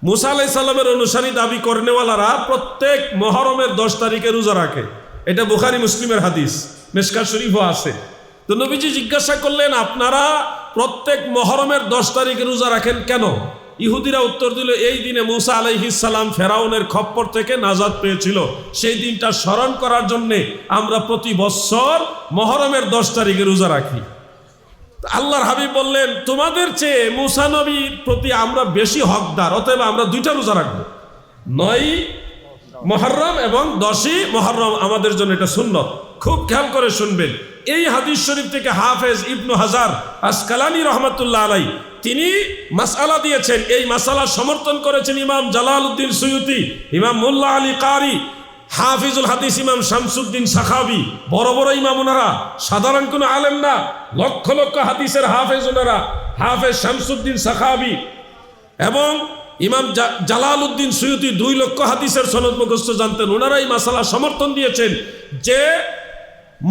মুসা আলাইহিস সালামের অনুসারী দাবি করেনেওয়ালারা প্রত্যেক মুহররমের 10 তারিখে রোজা রাখে। এটা বুখারী মুসলিমের হাদিস, মিশকাত শরীফও আছে। তো নবীজি জিজ্ঞাসা করলেন, আপনারা প্রত্যেক মুহররমের 10 তারিখে রোজা রাখেন কেন? ইহুদিরা উত্তর দিল, এই দিনে মুসা আলাইহিস সালাম ফেরাউনের খপ্পর থেকে নাজাত পেয়েছিল, সেই দিনটা স্মরণ করার জন্য আমরা প্রতি বছর মুহররমের 10 তারিখে রোজা রাখি। আল্লাহর হাবিব বললেন, তোমাদের চেয়ে মুসা নবীর প্রতি আমরা বেশি হকদার, অতএব আমরা 2টা রোজা রাখবো, 9 মুহররম এবং 10 মুহররম আমাদের জন্য এটা সুন্নত। খুব খেয়াল করে শুনবেন, এই হাদিস শরীফ থেকে হাফেজ ইবনু হাজার আসকালানি রহমাতুল্লাহ আলাইহি তিনি মাসআলা দিয়েছেন। এই মাসআলা সমর্থন করেছেন ইমাম জালালউদ্দিন সুয়ুতি, ইমাম মোল্লা আলী কারি, হাফিজুল হাদিস ইমাম শামসুদ্দিন সাখাবি। বড় বড় ইমাম ওনারা, সাধারণ কোনো আলেম না, লক্ষ লক্ষ হাদিসের হাফেজ ওনারা। হাফেজ শামসুদ্দিন সাখাবি এবং ইমাম জালালউদ্দিন সুয়ুতি 2 লক্ষ হাদিসের সনদ মুখস্থ জানতেন। ওনারা এই মাসআলা সমর্থন দিয়েছেন যে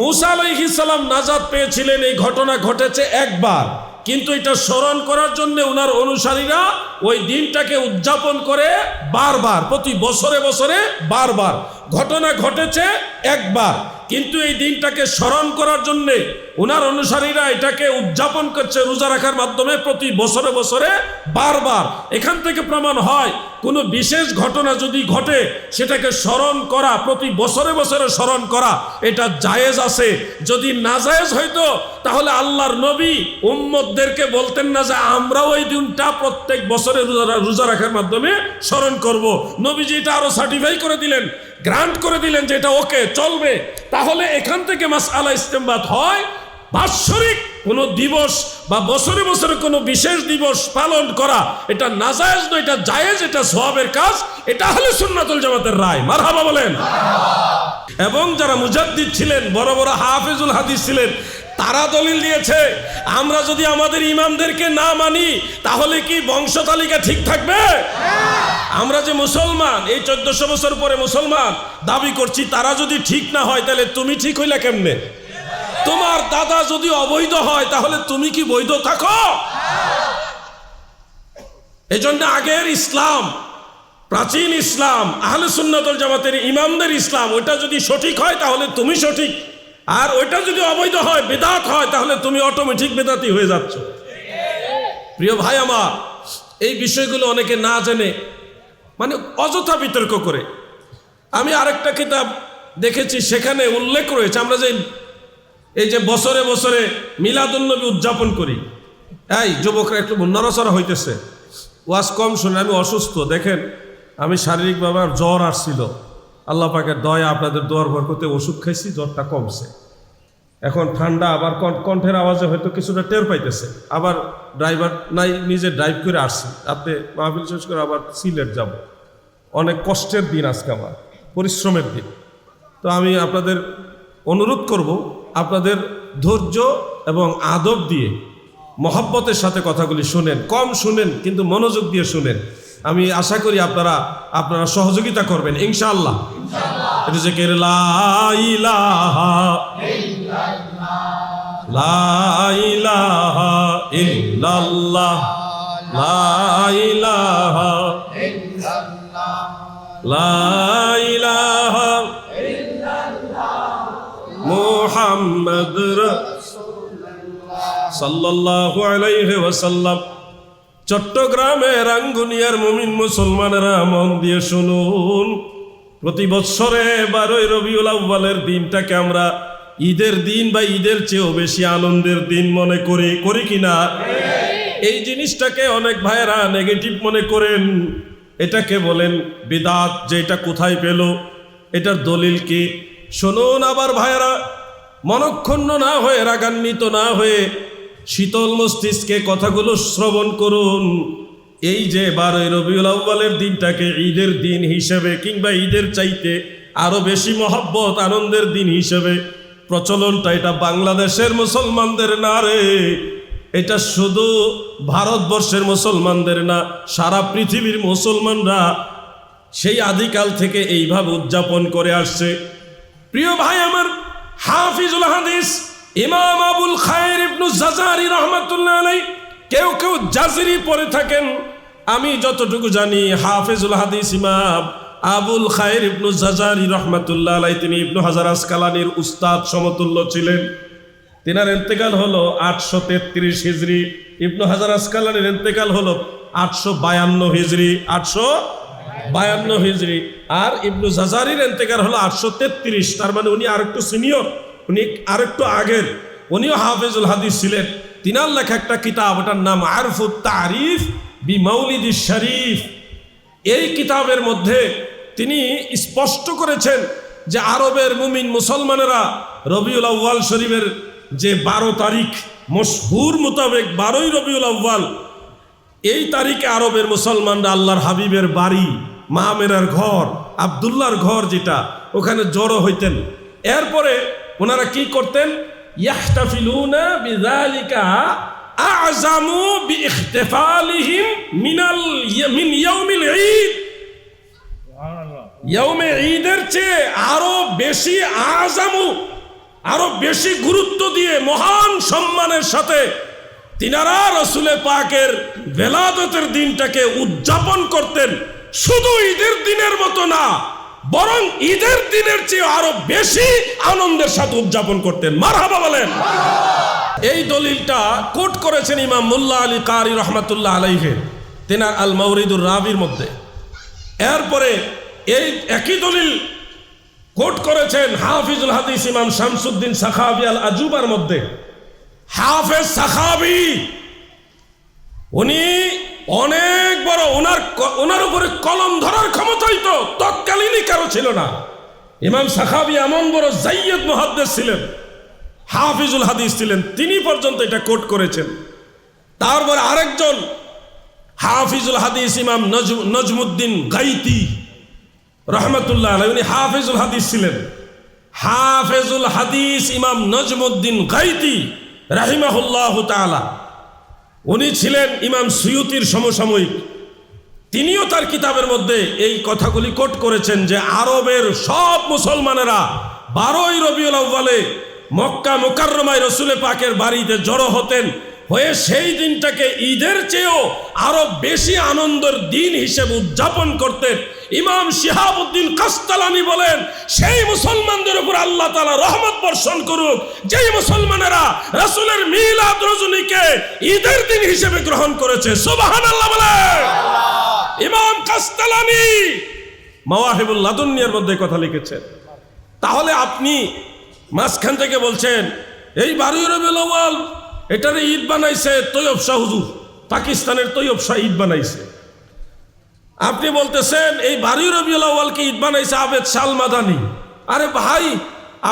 মুসা আলাইহিস সালাম নাজাত পেয়েছিলেন, এই ঘটনা ঘটেছে একবার, কিন্তু এটা স্মরণ করার জন্য ওনার অনুসারীরা ওই দিনটাকে উদযাপন করে বারবার, প্রতি বছরে বছরে বারবার। ঘটনা ঘটেছে একবার, কিন্তু এই দিনটাকে স্মরণ করার জন্য ওনার অনুসারীরা এটাকে উদযাপন করছে রোজা রাখার মাধ্যমে প্রতি বছরে বছরে বারবার। এখান থেকে প্রমাণ হয়, কোনো বিশেষ ঘটনা যদি ঘটে সেটাকে স্মরণ করা, প্রতি বছরে বছরে স্মরণ করা, এটা জায়েজ আছে। যদি না জায়েজ হইতো তাহলে আল্লাহর নবী উম্মতদেরকে বলতেন না যে আমরাও এই দিনটা প্রত্যেক বছরে রোজা রাখার মাধ্যমে স্মরণ করব। নবীজি এটা আরো সার্টিফাই করে দিলেন, গ্রান্ট করে দিলেন যে এটা ওকে, চলবে। তাহলে এখান থেকে মাসআলা ইস্তেমবাত হয়, বাৎসরিক কোনো দিবস বা বছরে বছরে কোনো বিশেষ দিবস পালন করা এটা নাজায়েজ নয়, এটা জায়েজ, এটা সওয়াবের কাজ। এটা হলো সুন্নাতুল জামাতের রায়। মারহাবা বলেন। এবং যারা মুজাদ্দিদ ছিলেন, বড় বড় হাফেজুল হাদিস ছিলেন, তারা দলিল দিয়েছে, আমরা যদি আমাদের ইমামদেরকে না মানি তাহলে কি বংশ তালিকা ঠিক থাকবে? আমরা যে মুসলমান, এই 1400 বছর পরে মুসলমান দাবি করছি, তারা যদি ঠিক না হয় তাহলে তুমি ঠিক হইলা কেমনে? তোমার দাদা যদি অবৈধ হয় তাহলে তুমি কি বৈধ থাকো? এজন্য আগের ইসলাম, প্রাচীন ইসলাম, আহলে সুন্নাত ওয়াল জামাতের ইমামদের ইসলাম, ওইটা যদি সঠিক হয় তাহলে তুমি সঠিক, আর ওইটা যদি অবৈধ হয়, বিদআত হয়, তাহলে তুমি অটোমেটিক বিদআতি হয়ে যাচ্ছ। প্রিয় ভাই আমার, এই বিষয়গুলো অনেকে না জেনে মানে অযথা বিতর্ক করে। আমি আরেকটা কিতাব দেখেছি, সেখানে উল্লেখ রয়েছে আমরা যে এই যে বছরে বছরে মিলাদুন্নবী উদযাপন করি, এই যুবকরা একটু নড়াচড়া হইতেছে, ওয়াজ কম শুনে। আমি অসুস্থ, দেখেন আমি শারীরিকভাবে জ্বর আসছিল, আল্লাহ পাকের দয়া, আপনাদের দোয়ার বরকতে ওষুধ খাইছি, জ্বরটা কমছে। এখন ঠান্ডা, আবার কণ্ঠের আওয়াজে হয়তো কিছুটা টের পাইতেছে। আবার ড্রাইভার নাই, নিজে ড্রাইভ করে আসছি, আপনি মাহফিল শেষ করে আবার সিলেট যাব। অনেক কষ্টের দিন আজকে, আমার পরিশ্রমের দিন। তো আমি আপনাদের অনুরোধ করব, আপনাদের ধৈর্য এবং আদব দিয়ে মহব্বতের সাথে কথাগুলি শুনেন, কম শুনেন কিন্তু মনোযোগ দিয়ে শুনেন। আমি আশা করি আপনারা সহযোগিতা করবেন ইনশাআল্লাহ। এটা যে লা ইলাহা লা ইলাহা ইল্লাল্লাহ, লা ইলাহা লা ইলাহা মুহাম্মদ সাল্লাল্লাহু আলাইহি ওয়াসাল্লাম। চট্টগ্রামের রাঙ্গুনিয়ার মুমিন মুসলমানেরা মন দিয়ে শুনুন, প্রতি বছরে 12 রবিউল আউয়ালের দিনটাকে আমরা ঈদের দিন বা ঈদের চেয়েও বেশি আনন্দের দিন মনে করি কিনা? এই জিনিসটাকে অনেক ভাইয়েরা নেগেটিভ মনে করেন, এটাকে বলেন বিদআত। যে এটা কোথায় পেল, এটার দলিল কি? শুনুন আবার ভাইয়েরা, মনক্ষুণ্ণ না হয়ে, রাগান্বিত না হয়ে শীতল মস্তিষ্কে কথাগুলো শ্রবণ করুন। এই যে 12 রবিউল আউয়ালের দিনটাকে ঈদের দিন হিসেবে কিংবা ঈদের চাইতে আরো বেশি মহব্বত, আনন্দের দিন হিসেবে প্রচলনটা, এটা বাংলাদেশের মুসলমানদের না রে, এটা শুধু ভারতবর্ষের মুসলমানদের না, সারা পৃথিবীর মুসলমানরা সেই আদিকাল থেকে এইভাবে উদযাপন করে আসছে। প্রিয় ভাই আমার, হাফিজুল হাদিস ইমাম আবুল খায়ের ইবনু জাজারি রহমাতুল্লাহ আলাইহি, কেউ জাজরি পড়ে থাকেন, আমি যতটুকু জানি হাফেজুল হাদিস ইমাম আবুল খায়ের ইবনু জাজারি রহমাতুল্লাহ আলাইহি তিনি ইবনু হাজার আসকালানির উস্তাদ সমতুল্য ছিলেন। তিনার ইন্তেকাল হলো 833 হিজরি, ইবনু হাজার আসকালানির ইন্তেকাল হলো 852 হিজরি, 852 হিজরি, আর ইবনু জাজারির ইন্তেকাল হলো 833। তার মানে উনি আরেকটু সিনিয়র, উনি আরেকটু আগের, উনিও হাফেজুল হাদিস ছিলেন। তিনার লেখা একটা কিতাব, ওটার নাম আরফুত তারিফ বি মাউলিদিশ শরীফ। এই কিতাবের মধ্যে তিনি স্পষ্ট করেছেন যে আরবের মুমিন মুসলমানেরা রবিউল আউয়াল শরীফের যে 12 তারিখ মশহুর মোতাবেক 12ই রবিউল আউয়াল, এই তারিখে আরবের মুসলমানরা আল্লাহর হাবিবের বাড়ি মামেরার ঘর আব্দুল্লাহর ঘর যেটা, ওখানে জড়ো হইতেন। এরপরে ওনারা কি করতেন? ইয়াহতাফিলুনা বিযালিকা আ'জামু বিইখতিফালিহিম মিন ইয়াউমিল ঈদ। ইয়াউমে ঈদের চেয়ে আরো বেশি আ'জামু, আরো বেশি গুরুত্ব দিয়ে মহান সম্মানের সাথে তিনারা রাসূলে পাকের ভেলাদতের দিনটাকে উদযাপন করতেন। শুধু ঈদের দিনের মতো না, বরং ঈদের দিনের চেয়ে আরো বেশি আনন্দের সাথে উদযাপন করতেন। মারহাবা বলেন। এই দলিলটা কোট করেছেন ইমাম মুল্লা আলী কারি রহমাতুল্লাহ আলাইহি তিনার আল মাওরিদুর রাবির মধ্যে। এরপরে এই একই দলিল কোট করেছেন হাফিজুল হাদিস ইমাম শামসুদ্দিন সাখাবি আল আজুবার মধ্যে। হাফেজ সাখাবি উনি অনেক বড়, ওনার উপরে কলম ধরার ক্ষমতাই তো তৎকালীনই কারো ছিল না। ইমাম সাখাবি এমন বড় জাইয়দ মুহাদ্দিস ছিলেন, হাফিজুল হাদিস ছিলেন, তিনি পর্যন্ত এটা কোট করেছেন। তারপর আরেকজন হাফিজুল হাদিস ইমাম নজমুদ্দিন গাইতি রহমতুল্লাহ আলাইহি, উনি হাফিজুল হাদিস ছিলেন। হাফিজুল হাদিস ইমাম নজমুদ্দিন গাইতি রাহিমাহুল্লাহু তাআলা, উনি ছিলেন ইমাম সুয়ুতির সমসাময়িক। তিনিও তার কিতাবের মধ্যে এই কথাগুলি কোট করেছেন যে আরবের সব মুসলমানেরা 12ই রবিউল আউয়ালে মক্কা মুকাররমায় রাসূলে পাকের বাড়িতে জড়ো হতেন, হয়ে সেই দিনটাকে ঈদের চেয়েও আরো বেশি আনন্দের দিন হিসেবে উদযাপন করতেন। ইমাম শিহাবুদ্দিন কাস্তালানি বলেন, সেই মুসলমানদের উপর আল্লাহ তাআলা রহমত বর্ষণ করুক যেই মুসলমানেরা রাসূলের মিলাদ রজনীকে ঈদের দিন হিসেবে গ্রহণ করেছে। সুবহানাল্লাহ বলেন। ইমাম কাস্তালানি মাওয়াহিবুল লাদুন্নিয়ার মধ্যে কথা লিখেছেন। তাহলে আপনি মাঝখান থেকে বলছেন এই 12ই রবিউল আউয়াল এটারে ঈদ বানাইছে তৈয়ব শাহ হুজুর, পাকিস্তানের তৈয়ব শাহ ঈদ বানাইছে। আপনি বলতেছেন এই 12ই রবিউল আউয়ালকে ঈদ বানাইছে আবেদ শাল মাদানি। আরে ভাই,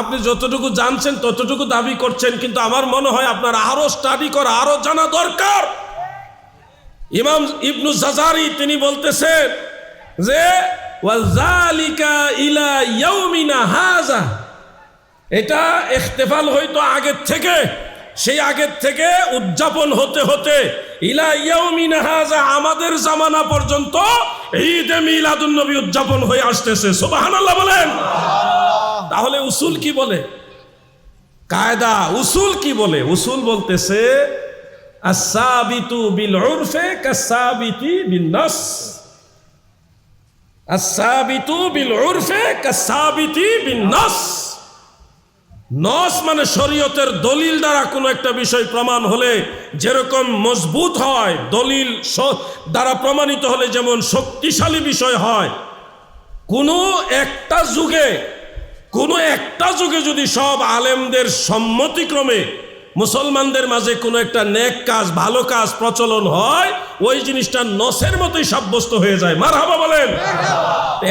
আপনি যতটুকু জানছেন ততটুকু দাবি করছেন, কিন্তু আমার মনে হয় আপনার আরো স্টাডি করা, আরো জানা দরকার। ইমাম ইবনু জাজারি তিনি বলতেছেন যে ওয়াযালিকা ইলা ইয়াউমিনা হাযা, এটা ইখতিফাল হয়তো আগের থেকে, সেই আগের থেকে উদযাপন হতে হতে ইলা ইয়াউমিনা হাযা আমাদের জামানা পর্যন্ত ঈদে মিলাদুন নবী উদযাপন হয়ে আসতেছে। সুবহানাল্লাহ বলেন। তাহলে উসুল কি বলে? কায়দা উসুল কি বলে? উসুল বলতেছে আস-সাবিতু বিল উরফে কাস-সাবিতি বিন নাস, আস-সাবিতু বিল উরফে কাস-সাবিতি বিন নাস। নস মানে শরীয়তের দলিল দ্বারা কোনো একটা বিষয় প্রমাণ হলে যেরকম মজবুত হয়, দলিল দ্বারা প্রমাণিত হলে যেমন শক্তিশালী বিষয় হয়, কোনো একটা যুগে যদি সব আলেমদের সম্মতিক্রমে মুসলমানদের মাঝে কোনো একটা নেক কাজ, ভালো কাজ প্রচলন হয়, ওই জিনিসটা নসের মতোই সাব্যস্ত হয়ে যায়। মারহাবা বলেন।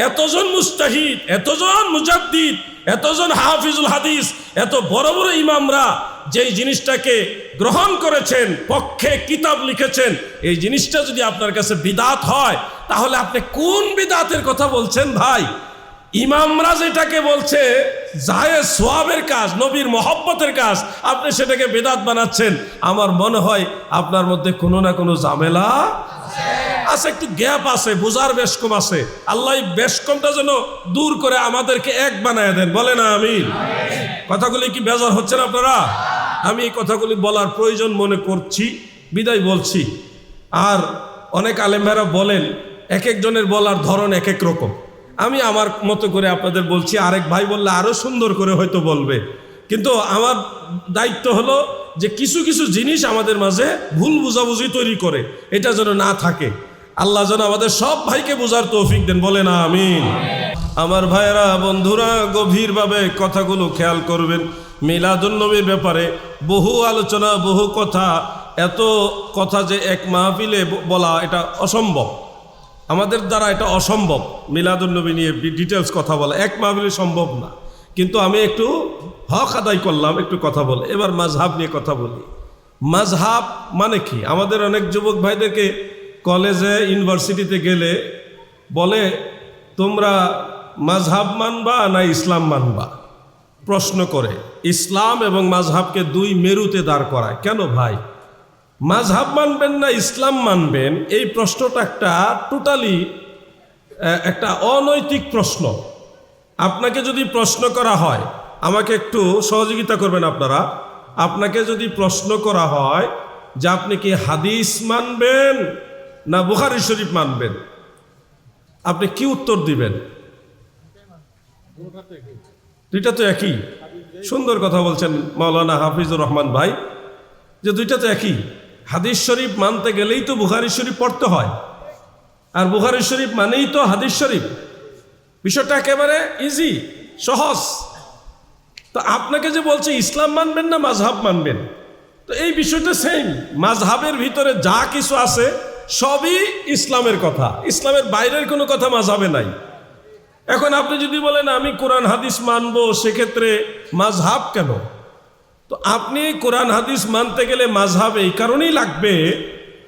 এতজন মুস্তাহিদ, এতজন মুজাদ্দিদ, এতজন হাফিজুল হাদিস, এত বড় বড় ইমামরা যেই জিনিসটাকে গ্রহণ করেছেন, পক্ষে কিতাব লিখেছেন, এই জিনিসটা যদি আপনার কাছে বিদাত হয়, তাহলে আপনি কোন বিদাতের কথা বলছেন ভাই? ইমামরা যেটাকে বলছে জায়েজ সোয়াবের কাজ, নবীর মহব্বতের কাজ, আপনি সেটাকে বেদাত বানাচ্ছেন। আমার মনে হয় আপনার মধ্যে কোনো না কোনো ঝামেলা আছে, একটু গ্যাপ আছে, বোঝার বেশ কম আছে। আল্লাহ বেশ কমটা যেন দূর করে আমাদেরকে এক বানায় দেন। বলে না আমিন। কথাগুলি কি বেজার হচ্ছেন আপনারা? আমি এই কথাগুলি বলার প্রয়োজন মনে করছি, বিদায় বলছি। আর অনেক আলেম ভাইরা বলেন, এক একজনের বলার ধরন এক এক রকম। আমি আমার মতো করে আপনাদের বলছি, আরেক ভাই বললে আরও সুন্দর করে হয়তো বলবে, কিন্তু আমার দায়িত্ব হলো যে কিছু কিছু জিনিস আমাদের মাঝে ভুল বুঝাবুঝি তৈরি করে, এটা যেন না থাকে। আল্লাহ যেন আমাদের সব ভাইকে বোঝার তৌফিক দেন, বলে না আমিন। আমার ভাইয়েরা, বন্ধুরা, গভীরভাবে কথাগুলো খেয়াল করবেন। মিলাদুন্নবীর ব্যাপারে বহু আলোচনা, বহু কথা, এত কথা যে এক মাহফিলে বলা এটা অসম্ভব, আমাদের দ্বারা এটা অসম্ভব। মিলাদুন্নবী নিয়ে ডিটেলস কথা বলা এক মাহফিলে সম্ভব না, কিন্তু আমি একটু হক আদায় করলাম একটু কথা বলে। এবার মাযহাব নিয়ে কথা বলি। মাযহাব মানে কি? আমাদের অনেক যুবক ভাইদেরকে কলেজে, ইউনিভার্সিটিতে গেলে বলে, তোমরা মাযহাব মানবা না ইসলাম মানবা, প্রশ্ন করে। ইসলাম এবং মাযহাবকে দুই মেরুতে দাঁড় করায়। কেন ভাই? মাযহাব মানবেন না ইসলাম মানবেন, এই প্রশ্নটা একটা টোটালি একটা অনৈতিক প্রশ্ন। আপনাকে যদি প্রশ্ন করা হয়, আমাকে একটু সহযোগিতা করবেন আপনারা, আপনাকে যদি প্রশ্ন করা হয় যে আপনি কি হাদিস মানবেন না বুখারী শরীফ মানবেন, আপনি কি উত্তর দিবেন? দুইটা তো একই। সুন্দর কথা বলছেন মাওলানা হাফিজুর রহমান ভাই, যে দুইটা তো একই। হাদিস শরীফ মানতে গেলেই তো বুখারী শরীফ পড়তে হয়, আর বুখারী শরীফ মানেই তো হাদিস শরীফ। বিষয়টা একেবারে ইজি, সহজ। তো আপনাকে যে বলছে ইসলাম মানবেন না মাযহাব মানবেন, তো এই বিষয়টা সেম। মাযহাবের ভিতরে যা কিছু আছে সবই ইসলামের কথা, ইসলামের বাইরের কোনো কথা মাযহাবে নাই। এখন আপনি যদি বলেন আমি কোরআন হাদিস মানবো, সেক্ষেত্রে মাযহাব কেন? তো আপনি কোরআন হাদিস মানতে গেলে মাযহাব এই কারণেই লাগবে,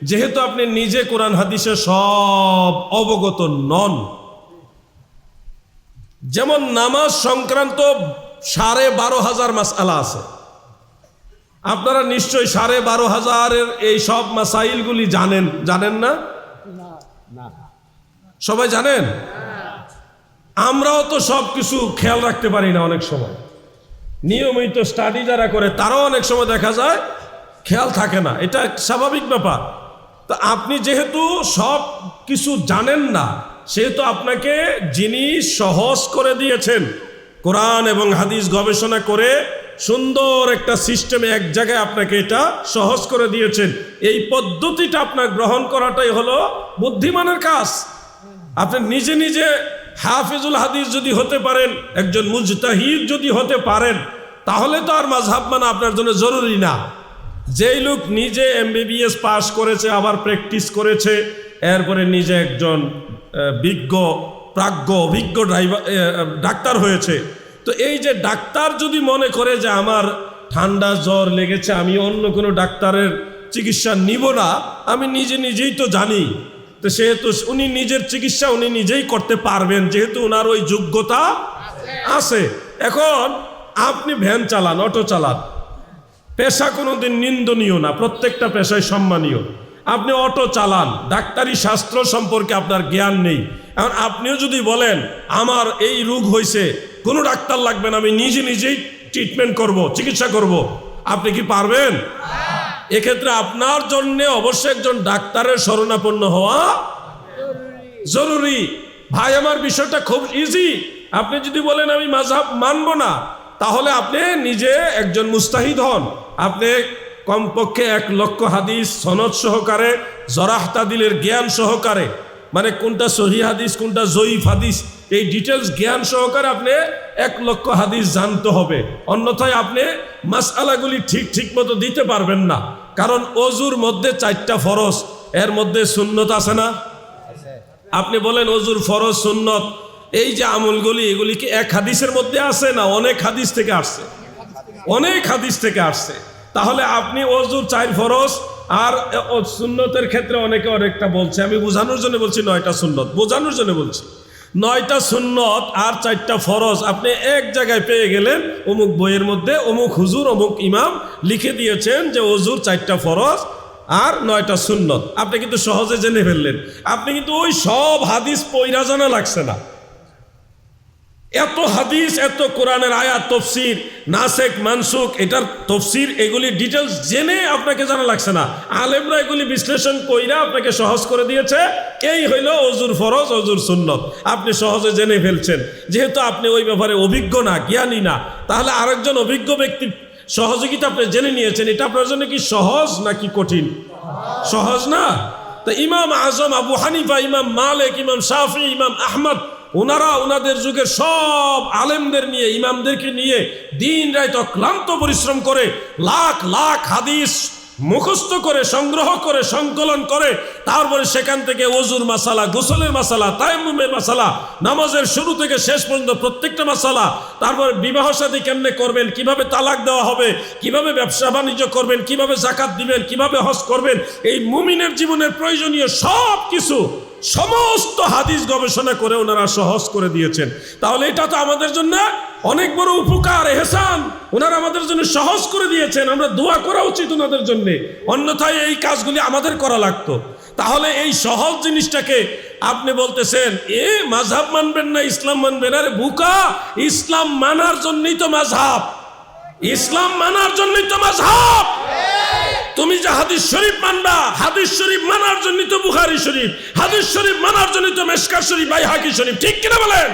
যেহেতু আপনি নিজে কোরআন হাদিসে সব অবগত নন। যেমন নামাজ সংক্রান্ত 12,500 মাসআলা আছে, আপনারা নিশ্চয়ই 12,500 এই সব মাসাইলগুলি জানেন, জানেন না? সবাই জানেন? আমরাও তো সব কিছু খেয়াল রাখতে পারি না অনেক সময়। নিয়মিত স্টাডি যারা করে তারাও অনেক সময় দেখা যায় খেয়াল থাকে না, এটা স্বাভাবিক ব্যাপার। তো আপনি যেহেতু সব কিছু জানেন না, সেহেতু আপনাকে যিনি সহজ করে দিয়েছেন, কোরআন এবং হাদিস গবেষণা করে সুন্দর একটা সিস্টেমে এক জায়গায় আপনাকে এটা সহজ করে দিয়েছেন, এই পদ্ধতিটা আপনার গ্রহণ করাটাই হলো বুদ্ধিমানের কাজ। আপনি নিজে নিজে হাফিজুল হাদিস যদি হতে পারেন, একজন মুজতাহিদ যদি হতে পারেন, তাহলে তো আর মাযহাব মানা আপনার জন্য জরুরি না। যেই লোক নিজে MBBS পাস করেছে, আবার প্র্যাকটিস করেছে, এরপরে নিজে একজন অভিজ্ঞ ডাক্তার হয়েছে, তো এই যে ডাক্তার যদি মনে করে যে আমার ঠান্ডা জ্বর লেগেছে, আমি অন্য কোনো ডাক্তারের চিকিৎসা নিব না, আমি নিজেই তো জানি, তো সেহেতু উনি নিজের চিকিৎসা উনি নিজেই করতে পারবেন, যেহেতু ওনার ওই যোগ্যতা আছে। এখন আপনি ভ্যান চালান, অটো চালান, পেশা কোনোদিন নিন্দনীয় না, প্রত্যেকটা পেশায় সম্মানীয়। আপনি অটো চালান, ডাক্তারি শাস্ত্র সম্পর্কে আপনার জ্ঞান নেই। এখন আপনিও যদি বলেন আমার এই রোগ হয়েছে, কোনো ডাক্তার লাগবে না, আমি নিজেই ট্রিটমেন্ট করব, চিকিৎসা করব, আপনি কি পারবেন? এক্ষেত্রে আপনার জন্য অবশ্যই একজন ডাক্তারের শরণাপন্ন হওয়া জরুরি। ভাই আমার, বিষয়টা খুব ইজি। আপনি যদি বলেন আমি মাযহাব মানব না, তাহলে আপনি নিজে একজন মুস্তাহিদ হন। আপনি কমপক্ষে 1 লক্ষ হাদিস সনদ সহকারে, জরাহ তাদিলের জ্ঞান সহকারে, মানে কোনটা সহিহ হাদিস কোনটা জয়ীফ হাদিস, এই ডিটেলস জ্ঞান সহকারে আপনি 1 লক্ষ হাদিস জানতে হবে। অন্যথায় আপনি মাসআলাগুলি ঠিক মতো দিতে পারবেন না। কারণ অজুর মধ্যে 4টা ফরজ, এর মধ্যে সুন্নত আছে না? আপনি বলেন অজুর ফরজ সুন্নত, এই যে আমলগুলি, এগুলি কি এক হাদিসের মধ্যে আছে না অনেক হাদিস থেকে আসছে? অনেক হাদিস থেকে আসছে। তাহলে আপনি অজুর 4 ফরজ আর সুন্নতের ক্ষেত্রে অনেকে অনেকটা বলছে, আমি বোঝানোর জন্য বলছি 9টা সুন্নত, বোঝানোর জন্য বলছি 9টা সুন্নত আর 4টা ফরজ আপনি এক জায়গায় পেয়ে গেলেন। অমুক বইয়ের মধ্যে অমুক হুজুর অমুক ইমাম লিখে দিয়েছেন যে অজুর 4টা ফরজ আর 9টা সুন্নত, আপনি কিন্তু সহজে জেনে ফেললেন। আপনি কিন্তু ওই সব হাদিস পয়রা জানা লাগছে না, এত হাদিস, এত কোরআনের আয়াত, তফসির, নাসেক মানসুক, এটার তফসির, এগুলি ডিটেলস জেনে আপনাকে জানা লাগছে না। আলেমরা এগুলি বিশ্লেষণ কইরা আপনাকে সহজ করে দিয়েছে। এই হইল অজুর ফরজ, অজুর সুন্নত, আপনি সহজে জেনে ফেলছেন। যেহেতু আপনি ওই ব্যাপারে অভিজ্ঞ না, জ্ঞানী না, তাহলে আরেকজন অভিজ্ঞ ব্যক্তির সহযোগিতা আপনি জেনে নিয়েছেন। এটা আপনার জন্য কি সহজ নাকি কঠিন? সহজ না? তা ইমাম আজম আবু হানিফা, ইমাম মালিক, ইমাম শাফি, ইমাম আহমদ, ওনারা ওনাদের যুগের সব আলেমদের নিয়ে, ইমামদেরকে নিয়ে দিন রাত অক্লান্ত পরিশ্রম করে লাখ লাখ হাদিস মুখস্থ করে, সংগ্রহ করে, সংকলন করে, তারপরে সেখান থেকে ওযুর মাসালা, গোসলের মাসালা, তায়াম্মুমের মাসালা, নামাজের শুরু থেকে শেষ পর্যন্ত প্রত্যেকটা মাসালা, তারপর বিবাহ শাদী কেমনে করবেন, কিভাবে তালাক দেওয়া হবে, কিভাবে ব্যবসা বাণিজ্য করবেন, কিভাবে যাকাত দিবেন, কিভাবে হজ করবেন, এই মুমিনের জীবনের প্রয়োজনীয় সব কিছু সমস্ত হাদিস গবেষণা করে ওনারা সহজ করে দিয়েছেন। তাহলে এটা তো আমাদের জন্য অনেক বড় উপকার, এহসান। ওনারা আমাদের জন্য সহজ করে দিয়েছেন, আমরা দোয়া করা উচিত ওনাদের জন্য, অন্যথায় এই কাজগুলি আমাদের করা লাগতো। তাহলে এই সহজ জিনিসটাকে আপনি বলতেছেন এ মাযহাব মানবেন না, ইসলাম মানবেন। আরে বুকা, ইসলাম মানার জন্যই তো মাযহাব, ইসলাম মানার জন্যই তো মাযহাব। তুমি যে হাদিস শরীফ মানবা, হাদিস শরীফ মানার জন্য তো বুখারী শরীফ, হাদিস শরীফ মানার জন্য তো মিশকাত শরীফ, বাইহাকি শরীফ, ঠিক কিনা বলেন?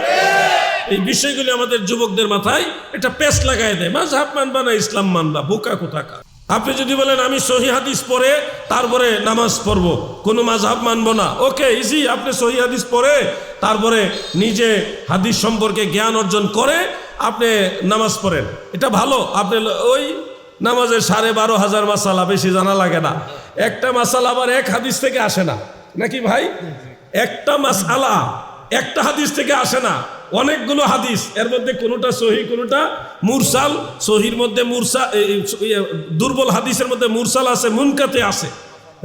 এই বিষয়গুলি আমাদের যুবকদের মাথায় এটা পেস লাগায় দেয়। মাযহাব মানবা না ইসলাম মানবা, বোকা কোথাকার। আপনি যদি বলেন আমি সহি হাদিস পড়ে তারপরে নামাজ পড়বো, কোনো মাযহাব মানবো না, ওকে, ইজি। আপনি সহি হাদিস পড়ে তারপরে নিজে হাদিস সম্পর্কে জ্ঞান অর্জন করে আপনি নামাজ পড়েন, এটা ভালো। আপনি ওই নামাজের 12,500 মাসালা, বেশি জানা লাগে না। একটা মাসালা আবার এক হাদিস থেকে আসে না, নাকি ভাই? একটা মাসালা একটা হাদিস থেকে আসে না, অনেকগুলো হাদিস, এর মধ্যে কোনোটা সহি, কোনোটা মুরসাল। সহির মধ্যে মুরসাল, দুর্বল হাদিসের মধ্যে মুরসাল আছে, মুনকাতে আছে।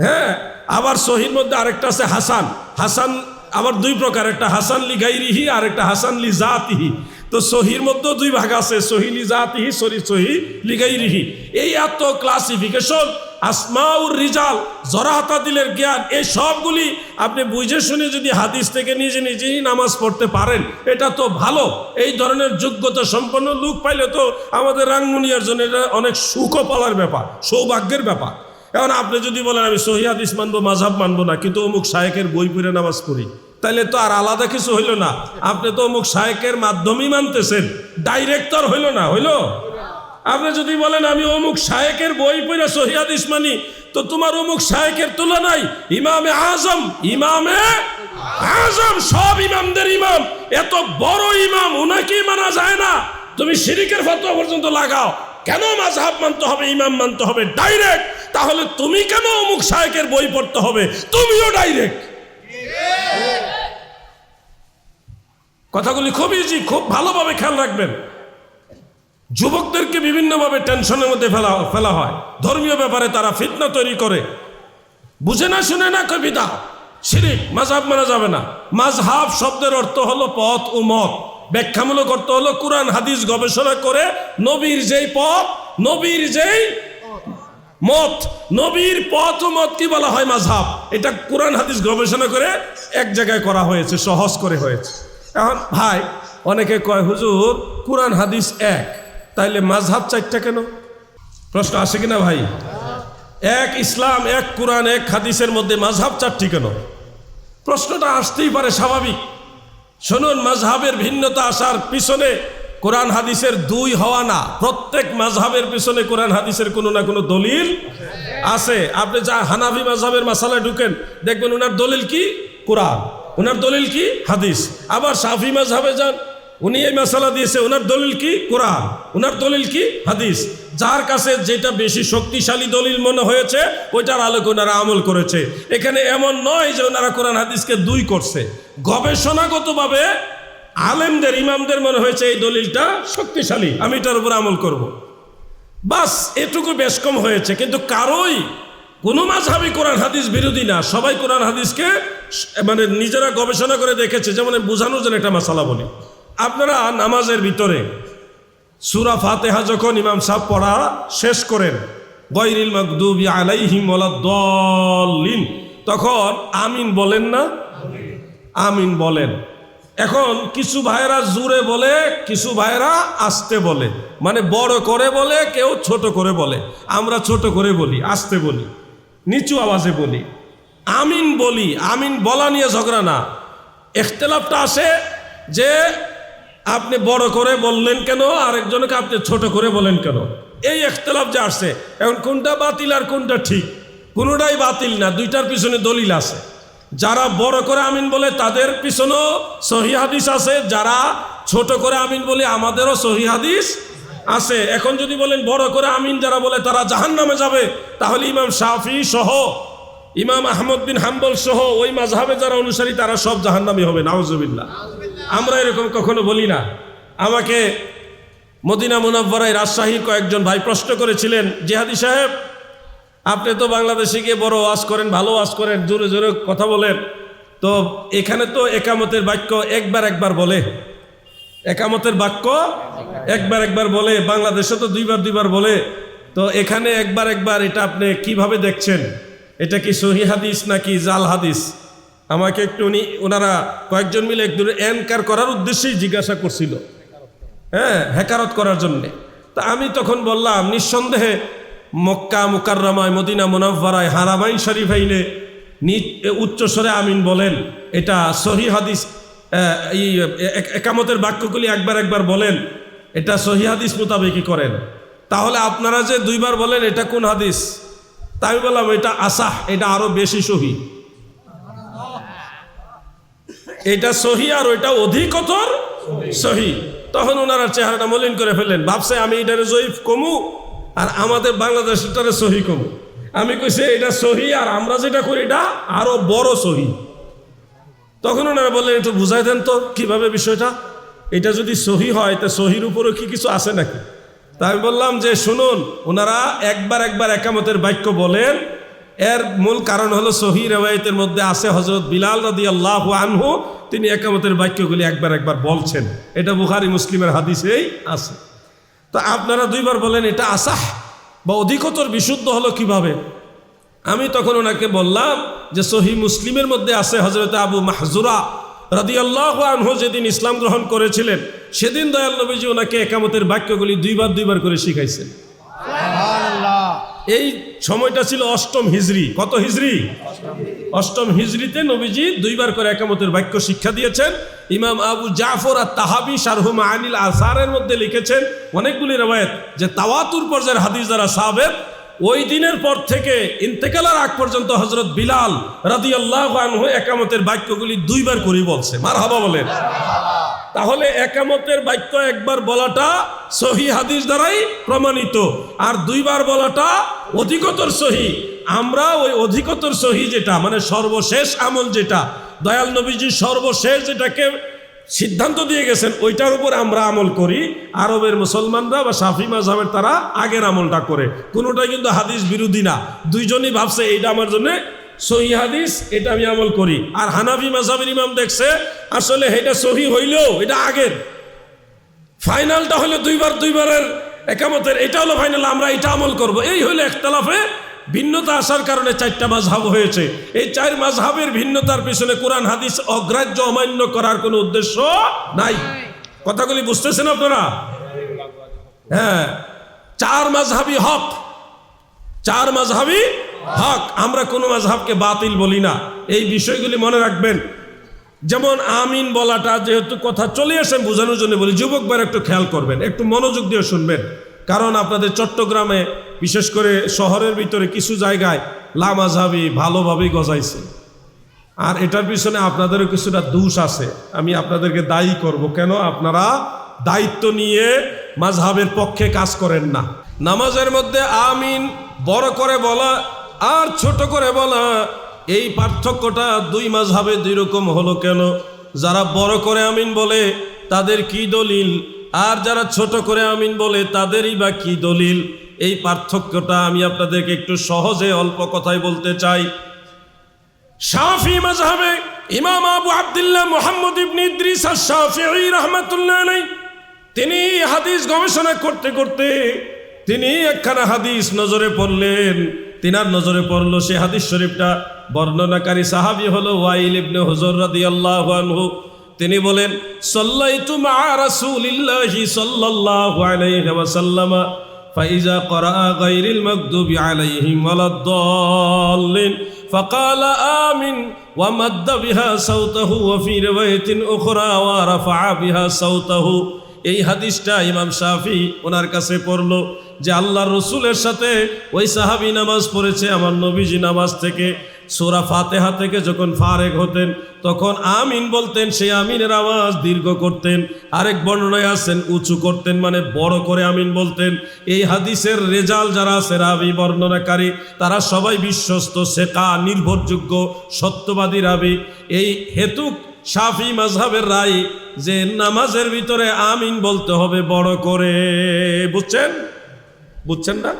হ্যাঁ, আবার সহির মধ্যে আরেকটা আছে হাসান। হাসান আবার দুই প্রকার, একটা হাসান লি গাইরিহি আর একটা হাসান লি জাতিহি। তো সহির মধ্যেও দুই ভাগ আছে, সহি লি জাতিহি, সহি লি গাইরিহি। এই এত ক্লাসিফিকেশন, আসমাউর রিজাল, জরাতাদিলের জ্ঞান, এই সবগুলি আপনি বুঝে শুনে যদি হাদিস থেকে নিজে নিজেই নামাজ পড়তে পারেন, এটা তো ভালো। এই ধরনের যোগ্যতা সম্পন্ন লোক পাইলে তো আমাদের রাঙ্গুনিয়ার জন্য এটা অনেক সুখ পালার ব্যাপার, সৌভাগ্যের ব্যাপার। এখন আপনি যদি বলেন আমি সহি হাদিস মানবো, মাযহাব মানবো না, কিন্তু অমুক শায়েখের বই পড়ে নামাজ পড়ি, তাইলে তো আর আলাদা কিছু হইল না। আপনি তো অমুক শায়েখের মাধ্যমেই মানতেছেন, ডাইরেক্টর হইল না, হইল? আপনি যদি বলেন আমি অমুক শায়েখের বই পড়ে সহি হাদিস মানি, তো তোমার অমুক শায়েখের তুলনায় ইমামে আজম, ইমামে আজম, সব ইমামদের ইমাম, এত বড় ইমাম, উনাকেই মানা যায় না? তুমি শিরিকের ফতোয়া পর্যন্ত লাগাও, কেন মাযহাব মানতে হবে, ইমাম মানতে হবে ডাইরেক্ট? তাহলে তুমি কেন অমুক শায়েখের বই পড়তে হবে? তুমিও ডাইরেক্ট। কথাগুলি খুব ইজি, খুব ভালোভাবে খেয়াল রাখবেন। যুবকদেরকে বিভিন্নভাবে টেনশনের মধ্যে ফেলা হয়, ধর্মীয় ব্যাপারে তারা ফিতনা তৈরি করে, বুঝে না শুনে না কবিতা, শিরিক, মাযহাব মানা যাবে না। মাযহাব শব্দের অর্থ হলো পথ ও মত, ব্যাখ্যামূলক অর্থ হলো কোরআন হাদিস গবেষণা করে নবীর যেই পথ, নবীর যেই মত, নবীর পথ ও মত কি বলা হয়? মাযহাব। এটা কোরআন হাদিস গবেষণা করে এক জায়গায় করা হয়েছে, সহজ করে হয়েছে। এখন ভাই অনেকে কয় হুজুর কোরআন হাদিস এক, তাইলে মাযহাব 4টা কেন? প্রশ্ন আসে কিনা ভাই? এক ইসলাম, এক কোরআন, এক হাদিসের মধ্যে মাযহাব 4টি কেন? প্রশ্নটা আসতেই পারে, স্বাভাবিক। শুনুন, মাযহাবের ভিন্নতা আসার পিছনে কোরআন হাদিসের 2 হওয়া না, প্রত্যেক মাযহাবের পিছনে কোরআন হাদিসের কোনো না কোনো দলিল আছে। আপনি যা হানাফি মাযহাবের মাসালায় ঢুকেন, দেখবেন ওনার দলিল কি? কোরআন। ওনার দলিল কি? হাদিস। আবার শাফি মাযহাবে যান, উনি এই মাসালা দিয়েছে, ওনার দলিল কি? কোরআন। ওনার দলিল কি? হাদিস। যার কাছে যেটা বেশি শক্তিশালী দলিল মনে হয়েছে ওইটার আলোকে ওনারা আমল করেছে। এখানে এমন নয় যে ওনারা কোরআন হাদিসকে 2 করছে, গবেষণাগতভাবে আলেমদের, ইমামদের মনে হয়েছে এই দলিলটা শক্তিশালী, আমি এটার উপর আমল করব, বাস এটুকু বেশ কম হয়েছে। কিন্তু কারোই কোনো মাযহাবই কোরআন হাদিস বিরোধী না, সবাই কোরআন হাদিসকে মানে নিজেরা গবেষণা করে দেখেছে। যেমন বোঝানোর জন্য একটা মাসালা বলি, আপনারা নামাজের ভিতরে সূরা ফাতিহা যখন ইমাম সাহেব পড়া শেষ করেন, গায়রিল মাগদুবি আলাইহিম ওয়ালাদ-দাল্লিন, তখন আমিন বলেন না? আমিন বলেন। এখন কিছু ভাইরা জোরে বলে, কিছু ভাইরা আস্তে বলে, মানে বড় করে বলে, কেউ ছোট করে বলে। আমরা ছোট করে বলি, আস্তে বলি, নিচু আওয়াজে বলি, আমিন বলি। আমিন বলা নিয়ে ঝগড়া না, ইখতিলাফটা আসে যে আপনি বড় করে বললেন কেন, আরেকজনকে আপনি ছোট করে বলেন কেন, এই ইখতিলাফ যে আসছে। এখন কোনটা বাতিল আর কোনটা ঠিক? কোনোটাই বাতিল না, দুইটার পিছনে দলিল আছে। যারা বড় করে আমিন বলে তাদের পিছনেও সহি হাদিস আছে, যারা ছোট করে আমিন বলে আমাদেরও সহি হাদিস আছে। এখন যদি বলেন বড় করে আমিন যারা বলে তারা জাহান্নামে যাবে, তাহলে ইমাম শাফি সহ, ইমাম আহমদ বিন হাম্বল সহ ওই মাযহাবে যারা অনুসারী তারা সব জাহান্নামী হবে, নাউজুবিল্লাহ। আমরা এরকম কখনো বলি না। আমাকে মদিনা মুনাওয়ারায় রাজশাহীর কয়েকজন ভাই প্রশ্ন করেছিলেন, জিহাদি সাহেব আপনি তো বাংলাদেশে গিয়ে বড় ওয়াজ করেন, ভালো ওয়াজ করেন, জোরে জোরে কথা বলেন, তো এখানে তো একামতের বাক্য একবার একবার বলে, একামতের বাক্য একবার একবার বলে, বাংলাদেশে তো দুইবার দুইবার বলে, তো এখানে একবার একবার, এটা আপনি কিভাবে দেখছেন? এটা কি সহি হাদিস নাকি জাল হাদিস? আমাকে একটু ওনারা কয়েকজন মিলে একটু এনকার করার উদ্দেশ্যেই জিজ্ঞাসা করছিল, হ্যাঁ, হেকারত করার জন্যে। তা আমি তখন বললাম, নিঃসন্দেহে মক্কা মুকাররমায়, মদিনা মুনাওয়ারায়, হারামাইন শরীফাইনে উচ্চস্বরে আমিন বলেন, এটা সহি হাদিস। এই একামতের বাক্যগুলি একবার একবার বলেন, এটা সহি হাদিস মোতাবেকই করেন। তাহলে আপনারা যে দুইবার বলেন এটা কোন হাদিস? তাই আমি বললাম এটা আসাহ, এটা আরো বেশি সহি, এটা সহি আর ওইটা অধিকতর সহি। তখন ওনারা চেহারাটা মলিন করে ফেললেন, ভাবছে আমি এটারে জয়ীফ কমু আর আমাদের বাংলাদেশটারে সহি কমু। আমি কইছি এটা সহি আর আমরা যেটা করি এটা আরো বড় সহি। তখন ওনারা বললেন একটু বুঝাই দেন তো কিভাবে বিষয়টা, এটা যদি সহি হয় তা সহির উপরে কি কিছু আছে নাকি? তাই আমি বললাম যে শুনুন, ওনারা একবার একবার একামতের বাক্য বলেন, এর মূল কারণ হলো সহি রিওয়ায়াতের মধ্যে আছে হযরত বিলাল রাদিয়াল্লাহু আনহু তিনি একামতের বাক্যগুলি একবার একবার বলছেন, এটা বুখারী মুসলিমের হাদিসেই আছে। তো আপনারা দুইবার বলেন এটা আসাহ বা অধিকতর বিশুদ্ধ হলো কিভাবে? আমি তখন ওনাকে বললাম যে সহি মুসলিমের মধ্যে আছে হযরত আবু মাহজুরা রাদিয়াল্লাহু আনহু যেদিন ইসলাম গ্রহণ করেছিলেন সেদিন দয়াল নবীজি ওনাকে একামতের বাক্যগুলি দুইবার দুইবার করে শিখাইছেন। এই সময়টা ছিল অষ্টম হিজরি। কত হিজরি? অষ্টম হিজরিতে নবীজি দুইবার করে একামতের বাক্য শিক্ষা দিয়েছেন। ইমাম আবু জাফর আত-তাহাবি শারহু মাআনিল আসারের মধ্যে লিখেছেন অনেকগুলি রওয়ায়াত যে তাওয়াতুর পর্যায়ের হাদিস যারা সাহাবের, ওই দিনের পর থেকে ইন্তেকালের আগ পর্যন্ত হযরত বিলাল রাদিয়াল্লাহু আনহু একামতের বাক্যগুলি দুইবার করে বলছে। মারহাবা বলেন। তাহলে একামতের বাক্য একবার বলাটা সহি হাদিস দ্বারাই প্রমাণিত, আর দুইবার বলাটা অধিকতর সহি। আমরা ওই অধিকতর সহি যেটা, মানে সর্বশেষ আমল যেটা, দয়াল নবীজি সর্বশেষ যেটাকে সিদ্ধান্ত দিয়ে গেছেন ওইটার উপর আমরা আমল করি। আরবের মুসলমানরা বা শাফি মাযহাবের তারা আগের আমলটা করে, কোনোটাই কিন্তু হাদিস বিরোধী না। দুইজনই ভাবছে এইটা আমার জন্য সহি হাদিস, এটা আমি আমল করি। আর হানাফি মাযহাবের ইমাম দেখছে আসলে এটা সহি হইলেও এটা আগের, ফাইনালটা হলো দুইবারের একামতের, এটা হলো ফাইনাল, আমরা এটা আমল করব। এই হলো ইখতিলাফে ভিন্নতা আসার কারণে চারটা মাযহাব হয়েছে। এই চার মাযহাবের ভিন্নতার পিছনে কোরআন হাদিস অগ্রাহ্য অমান্য করার কোনো উদ্দেশ্য নাই। কথাগুলি বুঝতেছেন আপনারা? হ্যাঁ, চার মাযহাবই হক, চার মাযহাবই হক। আমরা কোনো মাযহাবকে বাতিল বলি না, এই বিষয়গুলি মনে রাখবেন। যেমন আমিন বলাটা, যেহেতু কথা চলে আসে বোঝানোর জন্য বলি, যুবক ভাইরা একটু খেয়াল করবেন, একটু মনোযোগ দিয়ে শুনবেন। কারণ আপনাদের চট্টগ্রামে বিশেষ করে শহরের ভিতরে কিছু জায়গায় লামাযহাবি ভালোভাবেই গজাইছে, আর এটার পিছনে আপনাদেরও কিছুটা দোষ আছে। আমি আপনাদেরকে দায়ী করব, কেন আপনারা দায়িত্ব নিয়ে মাযহাবের পক্ষে কাজ করেন না। নামাজের মধ্যে আমিন বড় করে বলা আর ছোট করে বলা, এই পার্থক্যটা দুই মাযহাবে দুই রকম হলো কেন? যারা বড় করে আমিন বলে তাদের কি দলিল, আর যারা ছোট করে আমিন বলে তাদেরই বা কি দলিল? এই পার্থক্যটা আমি আপনাদেরকে একটু সহজে অল্প কথায় বলতে চাই। শাফি মাযহাবে ইমাম আবু আব্দুল্লাহ মুহাম্মদ ইবনে ইদ্রিস আশ-শাফিঈ রাহমাতুল্লাহ আলাইহি তিনি হাদিস গবেষণা করতে করতে তিনি একখানা হাদিস নজরে পড়লেন। তিনার নজরে পড়লো সে হাদিস শরীফটা বর্ণনাকারী সাহাবী হলো ওয়াইল ইবনে হুজর রাদিয়াল্লাহু আনহু। তিনি বলেন সাল্লাইতু মা রাসূলিল্লাহি সাল্লাল্লাহু আলাইহি ওয়াসাল্লাম ফাইজা ক্বারা গায়রিল মাগদুবি আলাইহিম ওয়ালাদ-দাল্লিন ফাকালা আমিন ওয়া মাদ্দা বিহা সাওতাহু ওয়া ফি রিওয়ায়াতিন উখরা ওয়া রাফআ বিহা সাওতাহু। এই হাদিসটা ইমাম শাফি ওনার কাছে পড়লো যে আল্লাহর রসুলের সাথে ওই সাহাবী নামাজ পড়েছে, আমার নবীজি নামাজ থেকে সূরা ফাতিহা থেকে যখন ফারেক হতেন তখন আমিন বলতেন, সেই আমিনের আওয়াজ দীর্ঘ করতেন। আরেক বর্ণনায় আছেন উঁচু করতেন, মানে বড় করে আমিন বলতেন। এই হাদিসের রেজাল যারা আছে রাবি বর্ণনাকারী তারা সবাই বিশ্বস্ত, সেকা, নির্ভরযোগ্য, সত্যবাদী রাবি। এই হেতুক শাফি মাযহাবের রায় যে নামাজের ভিতরে আমিন বলতে হবে বড় করে। বুঝছেন? বুঝছেন না?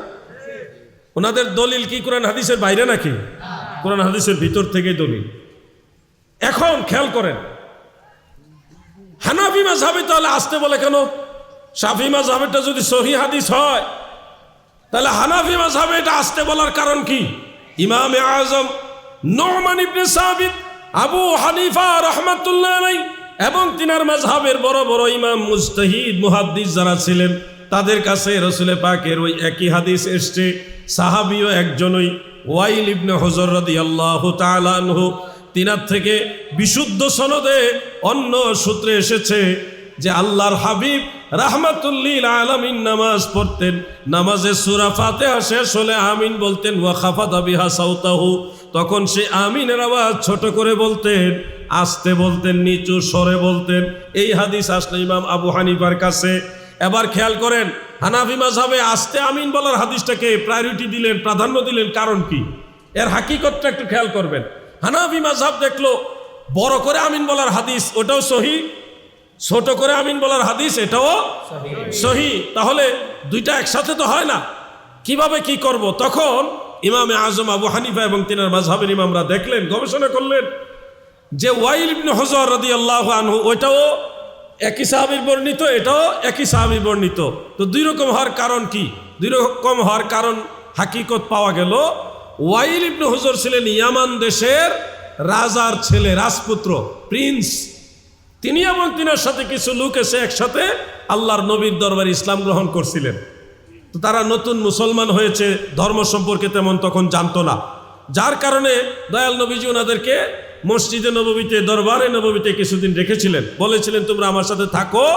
ওনাদের দলিল কি কোরআন হাদিসের বাইরে নাকি? কোরআন হাদিসের ভিতর থেকেই দলিল। এখন খেয়াল করেন, হানাফি মাযহাবে তাহলে আসতে বলে কেন? শাফি মাযহাবেরটা যদি সহিহ হাদিস হয় তাহলে হানাফি মাযহাবে এটা আসতে বলার কারণ কি? ইমামে আযম নু'মান ইবনে সাবিত আবু হানিফা রাহমাতুল্লাহ আলাইহি এবং তিনার মাযহাবের বড় বড় ইমাম মুজতাহিদ মুহাদ্দিস যারা ছিলেন তাদের কাছে রাসূল পাকের ওই একই হাদিস এসেছে। সাহাবীও একজনই ওয়াইল ইবনে হুজর রাদিয়াল্লাহু তাআলা আনহু, তিনার থেকে বিশুদ্ধ সনদে অন্য সূত্রে এসেছে যে আল্লাহর হাবিব রাহমাতুল্লিল আলামিন নামাজ পড়তেন, নামাজে সূরা ফাতিহা শেষ হলে আমিন বলতেন, ওয়া খাফাদা বিহা সাওতাহু, তখন সে আমিনের আওয়াজ ছোট করে বলতেন, আস্তে বলতেন, নিচু স্বরে বলতেন। এই হাদিস আসলে ইমাম আবু হানিফার কাছে। এবার খেয়াল করেন, হানাফি মাযহাবে আস্তে আমিন বলার হাদিসটাকে প্রায়োরিটি দিলেন, প্রাধান্য দিলেন, কারণ কি? এর হাকিকতটা একটু খেয়াল করবেন। হানাফি মাযহাব দেখলো বড় করে আমিন বলার হাদিস ওটাও সহিহ, ছোট করে আমিন বলার হাদিস এটাও সহিহ, তাহলে দুইটা একসাথে তো হয় না, কিভাবে কি করব? তখন ইমামে আজম আবু হানিফা এবং তিনার মাযহাবের ইমামরা দেখলেন, গবেষণা করলেন যে ওয়াইল ইবনে হুজর রাদিয়াল্লাহু আনহু ওইটাও একই সাহাবীর বর্ণিত, এটাও একই সাহাবীর বর্ণিত, তো দুই রকম হওয়ার কারণ কি? দুই রকম হওয়ার কারণ হাকিকত পাওয়া গেল, ওয়াইল ইবনে হুজর ছিলেন ইয়ামান দেশের রাজার ছেলে, রাজপুত্র, প্রিন্স। তিনি এবং তিনার সাথে কিছু লোক এসে একসাথে আল্লাহর নবীর দরবারে ইসলাম গ্রহণ করছিলেন। তো তারা নতুন মুসলমান হয়েছে, ধর্ম সম্পর্কে তেমন তখন জানতো না, যার কারণে দয়াল নবীজি ওনাদেরকে মসজিদে নববীতে, দরবারে নববীতে কিছুদিন রেখেছিলেন, বলেছিলেন তোমরা আমার সাথে থাকো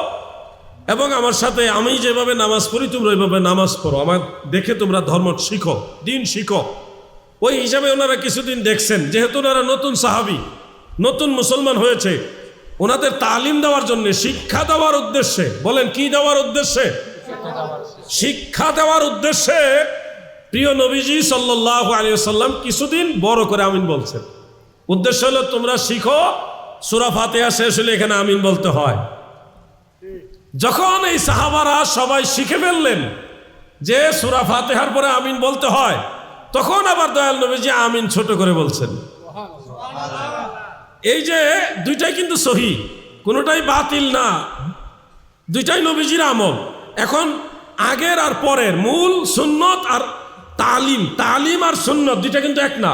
এবং আমার সাথে আমি যেভাবে নামাজ পড়ি তোমরা ওইভাবে নামাজ পড়ো, আমার দেখে তোমরা ধর্ম শিখো, দিন শিখো। ওই হিসাবে ওনারা কিছুদিন দেখছেন, যেহেতু ওনারা নতুন সাহাবী, নতুন মুসলমান হয়েছে, ওনাদের তালিম দেওয়ার জন্য, শিক্ষা দেওয়ার উদ্দেশ্যে, বলেন কি দেওয়ার উদ্দেশ্যে? শিক্ষা দেওয়ার উদ্দেশ্যে প্রিয় নবীজি সাল্লাল্লাহু আলাইহি ওয়াসাল্লাম কিছুদিন বড় করে আমিন বলছেন। উদ্দেশ্য হলো তোমরা শিখো, সূরা ফাতিহা শেষ হলে এখানে আমিন বলতে হয়। যখন এই সাহাবারা সবাই শিখে ফেললেন যে সূরা ফাতিহার পরে আমিন বলতে হয়, তখন আবার দয়াল নবীজি আমিন ছোট করে বলছেন। এই যে দুইটাই কিন্তু সহিহ, কোনোটাই বাতিল না, দুইটাই নবীজির আমল। এখন আগের আর পরের মূল সুন্নত আর তালিম, তালিম আর সুন্নত দুইটা কিন্তু এক না,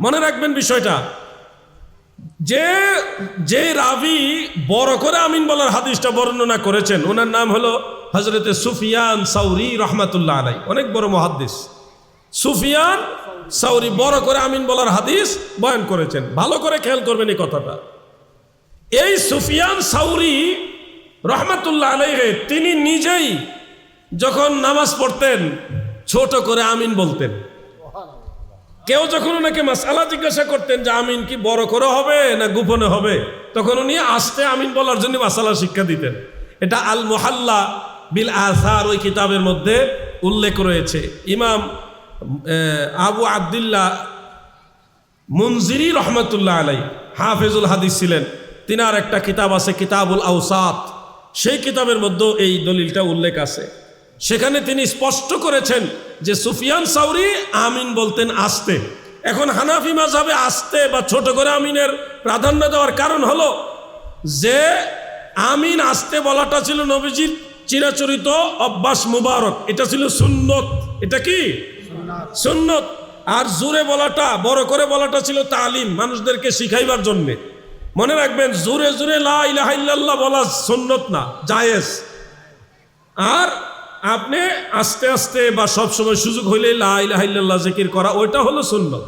মনে রাখবেন বিষয়টা। যে রাবি বড় করে আমিন বলার হাদিসটা বর্ণনা করেছেন ওনার নাম হলো হযরতে সুফিয়ান সাউরি রাহমাতুল্লাহ আলাইহি, অনেক বড় মুহাদ্দিস। সুফিয়ান সাউরি বড় করে আমিন বলার হাদিস বয়ান করেছেন। ভালো করে খেয়াল করবেন এই কথাটা। এই সুফিয়ান সাউরি রাহমাতুল্লাহ আলাইহি তিনি নিজেই যখন নামাজ পড়তেন ছোট করে আমিন বলতেন। কেউ যখন ওনাকে মাসআলা জিজ্ঞাসা করতেন যে আমিন কি বড় করে হবে না গোপনে হবে, তখন উনি আস্তে আমিন বলার জন্য মাসআলা শিক্ষা দিতেন। এটা আল মুহাল্লা বিল আসার ওই কিতাবের মধ্যে উল্লেখ রয়েছে। ইমাম আবু আব্দুল্লাহ মুনজিরি রহমতুল্লাহ আলাই হাফেজুল হাদিস ছিলেন, তিনার একটা কিতাব আছে কিতাবুল আওসাত, সেই কিতাবের মধ্যে এই দলিলটা উল্লেখ আছে। সেখানে তিনি স্পষ্ট করেছেন যে সুফিয়ান সাউরি আমিন বলতেন আস্তে। এখন হানাফি মাযহাবে আস্তে বা ছোট করে আমিনের প্রাধান্য দেওয়ার কারণ হলো যে আমিন আস্তে বলাটা ছিল নবীজির চিরাচরিত অভ্যাস মুবারক, এটা ছিল সুন্নত। এটা কি সুন্নত। আর জোরে বলাটা, বড় করে বলাটা ছিল তালিম, মানুষদেরকে শিখাইবার জন্যে। মনে রাখবেন, জোরে জোরে লা ইলাহা ইল্লাল্লাহ বলা সুন্নত না, জায়েজ। আর আপনি আস্তে আস্তে বা সব সময় সুযোগ হইলে লা ইলাহা ইল্লাল্লাহ জিকির করা, ওইটা হলো সুন্নত।